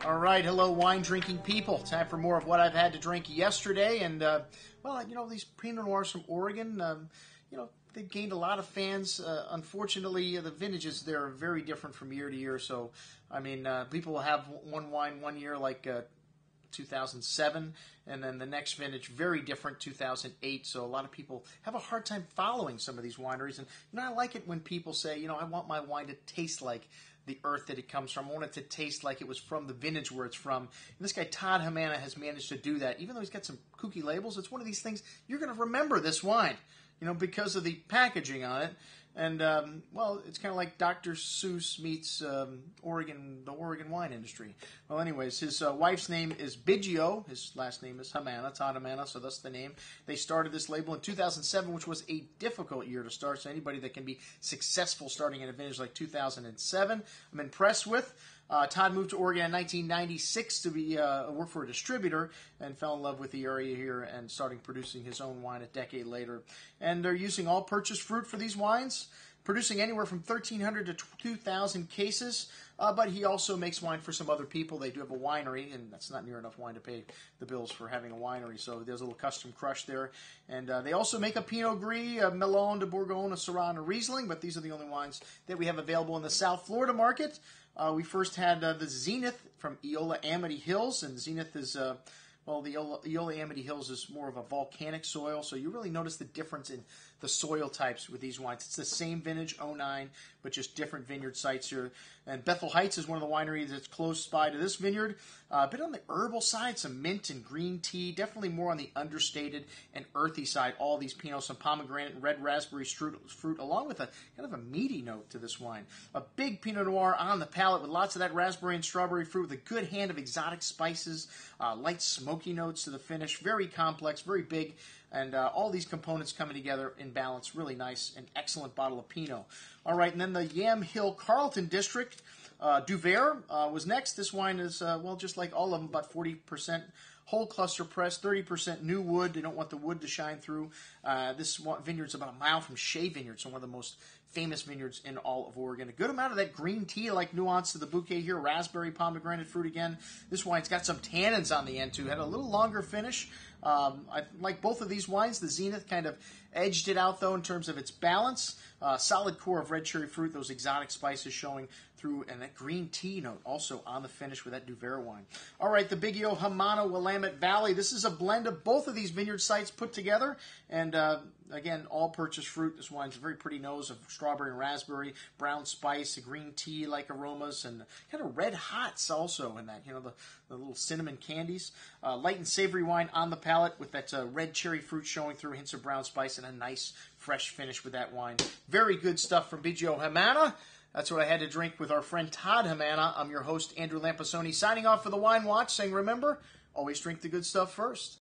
All right, hello, wine drinking people. Time for more of what I've had to drink yesterday. And, well, you know, these Pinot Noirs from Oregon, you know, they've gained a lot of fans. Unfortunately, the vintages there are very different from year to year. So, I mean, people will have one wine one year like 2007, and then the next vintage, very different, 2008. So a lot of people have a hard time following some of these wineries. And, you know, I like it when people say, you know, I want my wine to taste like the earth that it comes from. I want it to taste like it was from the vintage where it's from. And this guy, Todd Hamina, has managed to do that. Even though he's got some kooky labels, it's one of these things, you're going to remember this wine, you know, because of the packaging on it. And, well, it's kind of like Dr. Seuss meets the Oregon wine industry. Well, anyways, his wife's name is Biggio. His last name is Hamina, Todd Hamina, so that's the name. They started this label in 2007, which was a difficult year to start. So anybody that can be successful starting in a vintage like 2007, I'm impressed with. Todd moved to Oregon in 1996 to be work for a distributor and fell in love with the area here and started producing his own wine a decade later. And they're using all purchased fruit for these wines, producing anywhere from 1,300 to 2,000 cases. But he also makes wine for some other people. They do have a winery, and that's not near enough wine to pay the bills for having a winery. So there's a little custom crush there. And they also make a Pinot Gris, a Melon de Bourgogne, a Syrah, and a Riesling. But these are the only wines that we have available in the South Florida market. We first had the Zenith from Eola Amity Hills, and Zenith is, well, the Eola Amity Hills is more of a volcanic soil, so you really notice the difference in the soil types with these wines. It's the same vintage, 09, but just different vineyard sites here. And Bethel Heights is one of the wineries that's close by to this vineyard. A bit on the herbal side, some mint and green tea, definitely more on the understated and earthy side. All these Pinots, some pomegranate and red raspberry fruit, along with a kind of a meaty note to this wine. A big Pinot Noir on the palate with lots of that raspberry and strawberry fruit with a good hand of exotic spices, light smoky notes to the finish. Very complex, very big. And all these components coming together in balance, really nice, an excellent bottle of Pinot. All right, and then the Yam Hill Carlton District, Duver was next. This wine is, well, just like all of them, about 40% whole cluster press, 30% new wood. They don't want the wood to shine through. This vineyard's about a mile from Shea Vineyard, so one of the most famous vineyards in all of Oregon. A good amount of that green tea, like nuance to the bouquet here, raspberry, pomegranate fruit again. This wine's got some tannins on the end, too. Had a little longer finish. I like both of these wines. The Zenith kind of edged it out, though, in terms of its balance. Solid core of red cherry fruit, those exotic spices showing through, and that green tea note also on the finish with that Duver wine. All right, the Biggio Hamina Willamette Valley. This is a blend of both of these vineyard sites put together, and again, all purchased fruit. This wine's a very pretty nose of strawberry and raspberry, brown spice, a green tea-like aromas, and kind of red hots also in that, you know, the little cinnamon candies. Light and savory wine on the palate with that red cherry fruit showing through, hints of brown spice, and a nice fresh finish with that wine. Very good stuff from Biggio Hamina. That's what I had to drink with our friend Todd Hamina. I'm your host, Andrew Lampasoni, signing off for the Wine Watch, saying, remember, always drink the good stuff first.